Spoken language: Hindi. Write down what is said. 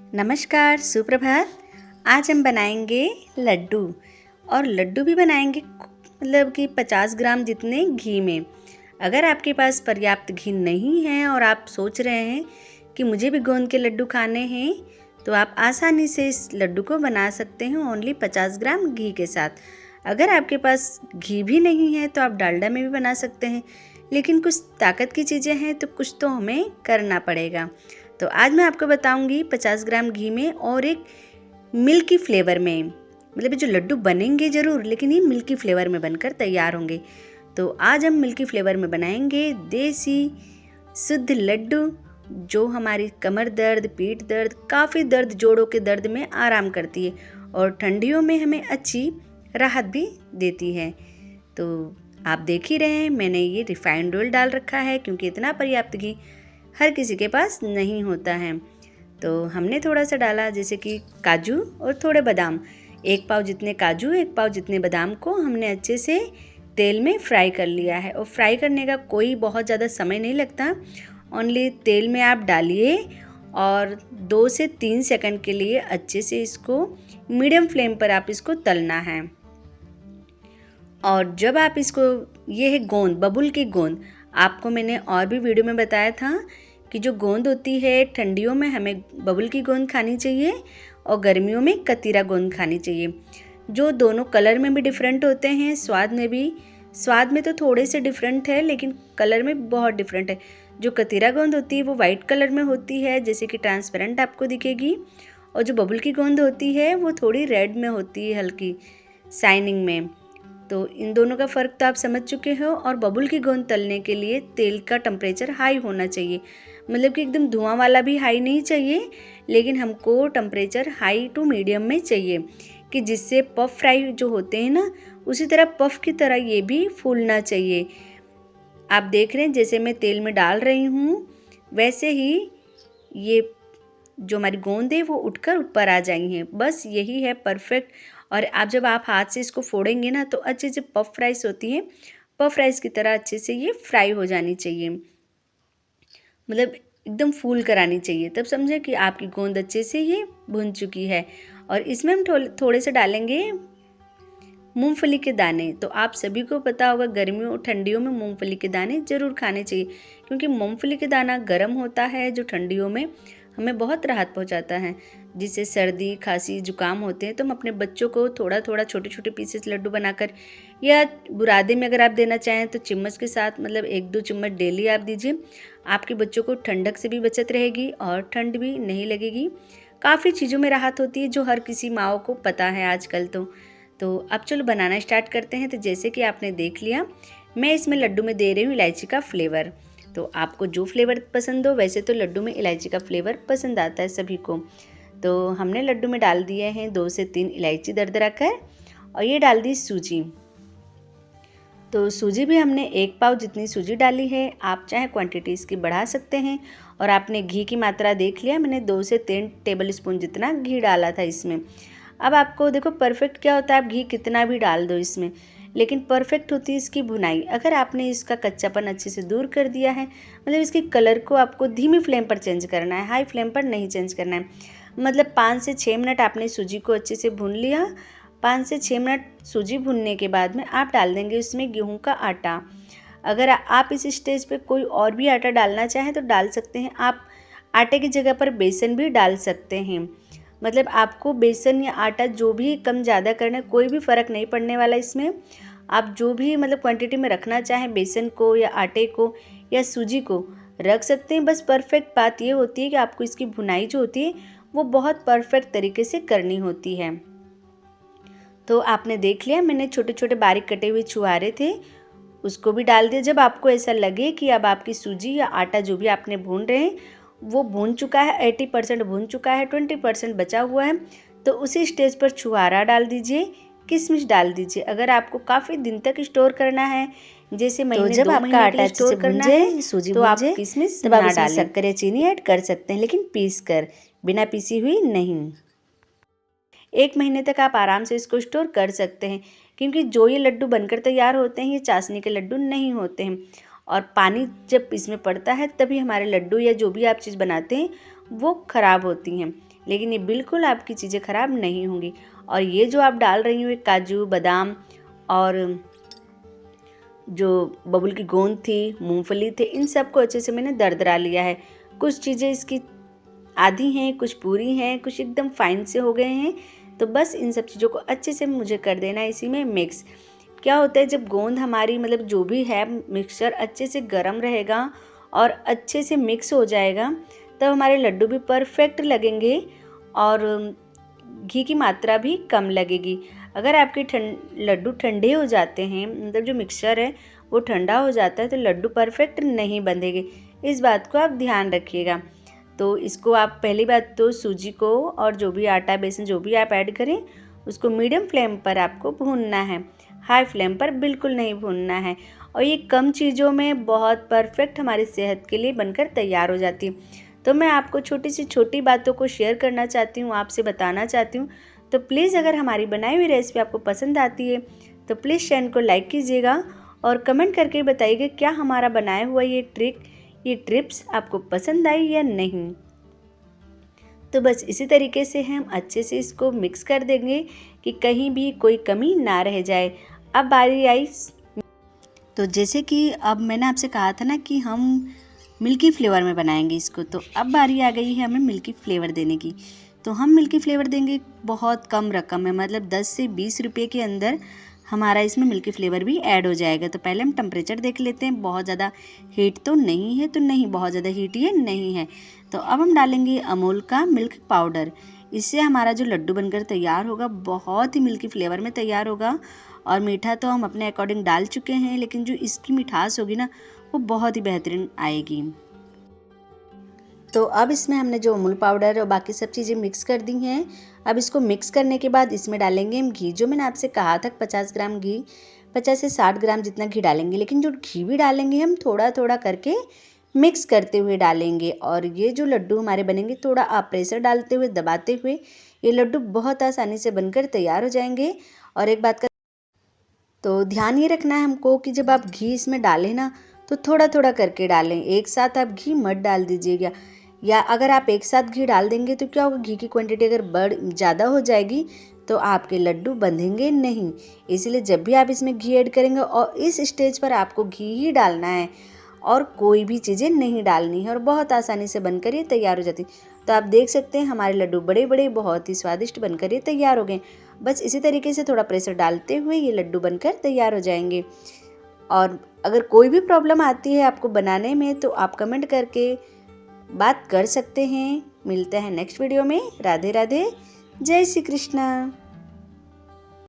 नमस्कार, सुप्रभात। आज हम बनाएंगे लड्डू और लड्डू भी बनाएंगे मतलब कि 50 ग्राम जितने घी में। अगर आपके पास पर्याप्त घी नहीं है और आप सोच रहे हैं कि मुझे भी गोंद के लड्डू खाने हैं, तो आप आसानी से इस लड्डू को बना सकते हैं ओनली 50 ग्राम घी के साथ। अगर आपके पास घी भी नहीं है तो आप डालडा में भी बना सकते हैं, लेकिन कुछ ताकत की चीज़ें हैं तो कुछ तो हमें करना पड़ेगा। तो आज मैं आपको बताऊंगी 50 ग्राम घी में और एक मिल्की फ्लेवर में, मतलब जो लड्डू बनेंगे ज़रूर लेकिन ये मिल्की फ्लेवर में बनकर तैयार होंगे। तो आज हम मिल्की फ्लेवर में बनाएंगे देसी शुद्ध लड्डू, जो हमारी कमर दर्द, पीठ दर्द, काफ़ी दर्द, जोड़ों के दर्द में आराम करती है और ठंडियों में हमें अच्छी राहत भी देती है। तो आप देख ही रहे हैं, मैंने ये रिफाइंड ऑयल डाल रखा है क्योंकि इतना पर्याप्त घी हर किसी के पास नहीं होता है। तो हमने थोड़ा सा डाला, जैसे कि काजू और थोड़े बादाम। 1 पाव जितने काजू, 1 पाव जितने बादाम को हमने अच्छे से तेल में फ्राई कर लिया है। और फ्राई करने का कोई बहुत ज़्यादा समय नहीं लगता, ओनली तेल में आप डालिए और 2 से 3 सेकंड के लिए अच्छे से इसको मीडियम फ्लेम पर आप इसको तलना है। और जब आप इसको, ये है गोंद, बबुल की गोंद। आपको मैंने और भी वीडियो में बताया था कि जो गोंद होती है ठंडियों में हमें बबुल की गोंद खानी चाहिए और गर्मियों में कतीरा गोंद खानी चाहिए, जो दोनों कलर में भी डिफरेंट होते हैं, स्वाद में भी। स्वाद में तो थोड़े से डिफरेंट है लेकिन कलर में बहुत डिफरेंट है। जो कतीरा गोंद होती है वो वाइट कलर में होती है, जैसे कि ट्रांसपेरेंट आपको दिखेगी, और जो बबुल की गोंद होती है वो थोड़ी रेड में होती है, हल्की शाइनिंग में। तो इन दोनों का फ़र्क तो आप समझ चुके हो। और बबुल की गोंद तलने के लिए तेल का टेम्परेचर हाई होना चाहिए, मतलब कि एकदम धुआं वाला भी हाई नहीं चाहिए, लेकिन हमको टेम्परेचर हाई टू मीडियम में चाहिए कि जिससे पफ फ्राई जो होते हैं ना, उसी तरह पफ की तरह ये भी फूलना चाहिए। आप देख रहे हैं जैसे मैं तेल में डाल रही हूँ वैसे ही ये जो हमारी गोंद है वो उठकर ऊपर आ जाई हैं। बस यही है परफेक्ट। और जब आप हाथ से इसको फोड़ेंगे ना तो अच्छे से पफ राइस होती है, पफ राइस की तरह अच्छे से ये फ्राई हो जानी चाहिए, मतलब एकदम फूल कर आनी चाहिए। तब समझे कि आपकी गोंद अच्छे से ये भुन चुकी है। और इसमें हम थोड़े से डालेंगे मूंगफली के दाने। तो आप सभी को पता होगा गर्मियों और ठंडियों में मूंगफली के दाने ज़रूर खाने चाहिए, क्योंकि मूंगफली के दाना गर्म होता है जो ठंडियों में हमें बहुत राहत पहुंचाता है। जिससे सर्दी, खांसी, जुकाम होते हैं तो हम अपने बच्चों को थोड़ा थोड़ा छोटे छोटे पीसेस लड्डू बनाकर, या बुरादे में अगर आप देना चाहें तो चम्मच के साथ, मतलब 1-2 चम्मच डेली आप दीजिए। आपके बच्चों को ठंडक से भी बचत रहेगी और ठंड भी नहीं लगेगी। काफ़ी चीज़ों में राहत होती है जो हर किसी माँ को पता है आजकल। तो अब चलो बनाना स्टार्ट करते हैं। तो जैसे कि आपने देख लिया, मैं इसमें लड्डू में दे रही हूँ इलायची का फ्लेवर। तो आपको जो फ्लेवर पसंद हो, वैसे तो लड्डू में इलायची का फ्लेवर पसंद आता है सभी को। तो हमने लड्डू में डाल दिए हैं 2 से 3 इलायची दरदरा कर, और ये डाल दी सूजी। तो सूजी भी हमने 1 पाव जितनी सूजी डाली है। आप चाहे क्वांटिटी इसकी बढ़ा सकते हैं। और आपने घी की मात्रा देख लिया, मैंने 2 से 3 टेबल स्पून जितना घी डाला था इसमें। अब आपको देखो परफेक्ट क्या होता है, आप घी कितना भी डाल दो इसमें, लेकिन परफेक्ट होती है इसकी भुनाई। अगर आपने इसका कच्चापन अच्छे से दूर कर दिया है, मतलब इसके कलर को आपको धीमी फ्लेम पर चेंज करना है, हाई फ्लेम पर नहीं चेंज करना है। मतलब 5 से 6 मिनट आपने सूजी को अच्छे से भून लिया। 5 से 6 मिनट सूजी भूनने के बाद में आप डाल देंगे इसमें गेहूं का आटा। अगर आप इस स्टेज पे कोई और भी आटा डालना चाहें तो डाल सकते हैं। आप आटे की जगह पर बेसन भी डाल सकते हैं। मतलब आपको बेसन या आटा जो भी कम ज़्यादा करना है, कोई भी फ़र्क नहीं पड़ने वाला इसमें। आप जो भी मतलब क्वांटिटी में रखना चाहें, बेसन को या आटे को या सूजी को रख सकते हैं। बस परफेक्ट बात ये होती है कि आपको इसकी भुनाई जो होती है वो बहुत परफेक्ट तरीके से करनी होती है। तो आपने देख लिया, मैंने छोटे छोटे बारीक कटे हुए छुहारे थे, उसको भी डाल दिया। जब आपको ऐसा लगे कि अब आपकी सूजी या आटा जो भी आपने भून रहे हैं वो भून चुका है, 80% भून चुका है, 20% बचा हुआ है, तो उसी स्टेज पर छुहारा डाल दीजिए, किशमिश डाल दीजिए। अगर आपको काफ़ी दिन तक स्टोर करना है, जैसे महीने, जब 2 आपका महीने के लिए आटा स्टोर करना है, सूजी तो भून आप जाए, किशमिश तब आप ना इसमें डालें। शक्कर या चीनी ऐड कर सकते हैं, लेकिन पीस कर, बिना पीसी हुई नहीं। 1 महीने तक आप आराम से इसको स्टोर कर सकते हैं, क्योंकि जो ये लड्डू बनकर तैयार होते हैं ये चाशनी के लड्डू नहीं होते हैं। और पानी जब इसमें पड़ता है तभी हमारे लड्डू या जो भी आप चीज़ बनाते हैं वो ख़राब होती हैं। लेकिन ये बिल्कुल आपकी चीज़ें ख़राब नहीं होंगी। और ये जो आप डाल रही हो, काजू बादाम और जो बबुल की गोंद थी, मूंगफली थे, इन सबको अच्छे से मैंने दरदरा लिया है। कुछ चीज़ें इसकी आधी हैं, कुछ पूरी हैं, कुछ एकदम फाइन से हो गए हैं। तो बस इन सब चीज़ों को अच्छे से मुझे कर देना है इसी में मिक्स। क्या होता है, जब गोंद हमारी मतलब जो भी है मिक्सचर अच्छे से गर्म रहेगा और अच्छे से मिक्स हो जाएगा, तब हमारे लड्डू भी परफेक्ट लगेंगे और घी की मात्रा भी कम लगेगी। अगर आपके लड्डू ठंडे हो जाते हैं, मतलब जो मिक्सचर है वो ठंडा हो जाता है, तो लड्डू परफेक्ट नहीं बंधेंगे। इस बात को आप ध्यान रखिएगा। तो इसको आप पहली बात तो सूजी को और जो भी आटा बेसन जो भी आप ऐड करें उसको मीडियम फ्लेम पर आपको भूनना है, हाई फ्लेम पर बिल्कुल नहीं भूनना है। और ये कम चीज़ों में बहुत परफेक्ट हमारी सेहत के लिए बनकर तैयार हो जाती है। तो मैं आपको छोटी सी छोटी बातों को शेयर करना चाहती हूँ, आपसे बताना चाहती हूँ। तो प्लीज़ अगर हमारी बनाई हुई रेसिपी आपको पसंद आती है तो प्लीज़ चैनल को लाइक कीजिएगा और कमेंट करके बताइएगा क्या हमारा बनाया हुआ ये टिप्स आपको पसंद आई या नहीं। तो बस इसी तरीके से हम अच्छे से इसको मिक्स कर देंगे कि कहीं भी कोई कमी ना रह जाए। अब बारी आई, तो जैसे कि अब मैंने आपसे कहा था ना कि हम मिल्की फ्लेवर में बनाएंगे इसको, तो अब बारी आ गई है हमें मिल्की फ्लेवर देने की। तो हम मिल्की फ्लेवर देंगे, बहुत कम रकम है, मतलब 10 से 20 रुपये के अंदर हमारा इसमें मिल्की फ्लेवर भी ऐड हो जाएगा। तो पहले हम टेम्परेचर देख लेते हैं, बहुत ज़्यादा हीट तो नहीं है, तो नहीं बहुत ज़्यादा हीट ये नहीं है। तो अब हम डालेंगे अमूल का मिल्क पाउडर। इससे हमारा जो लड्डू बनकर तैयार होगा बहुत ही मिल्की फ्लेवर में तैयार होगा। और मीठा तो हम अपने अकॉर्डिंग डाल चुके हैं, लेकिन जो इसकी मिठास होगी ना वो बहुत ही बेहतरीन आएगी। तो अब इसमें हमने जो अमूल पाउडर और बाकी सब चीज़ें मिक्स कर दी हैं। अब इसको मिक्स करने के बाद इसमें डालेंगे हम घी। जो मैंने आपसे कहा था 50 ग्राम घी, 50 से 60 ग्राम जितना घी डालेंगे, लेकिन जो घी भी डालेंगे हम थोड़ा थोड़ा करके मिक्स करते हुए डालेंगे। और ये जो लड्डू हमारे बनेंगे, थोड़ा आप प्रेशर डालते हुए दबाते हुए ये लड्डू बहुत आसानी से बनकर तैयार हो जाएंगे। और एक बात का तो ध्यान ये रखना है हमको कि जब आप घी इसमें डालें ना तो थोड़ा थोड़ा करके डालें, एक साथ आप घी मत डाल दीजिएगा। या अगर आप एक साथ घी डाल देंगे तो क्या होगा, घी की क्वांटिटी अगर ज़्यादा हो जाएगी तो आपके लड्डू बंधेंगे नहीं। इसलिए जब भी आप इसमें घी ऐड करेंगे और इस स्टेज पर आपको घी ही डालना है और कोई भी चीज़ें नहीं डालनी है, और बहुत आसानी से बनकर ये तैयार हो जाती। तो आप देख सकते हैं हमारे लड्डू बड़े बड़े बहुत ही स्वादिष्ट बनकर ये तैयार हो गए। बस इसी तरीके से थोड़ा प्रेशर डालते हुए ये लड्डू बनकर तैयार हो जाएंगे। और अगर कोई भी प्रॉब्लम आती है आपको बनाने में तो आप कमेंट करके बात कर सकते हैं। मिलते हैं नेक्स्ट वीडियो में। राधे राधे, जय श्री कृष्णा।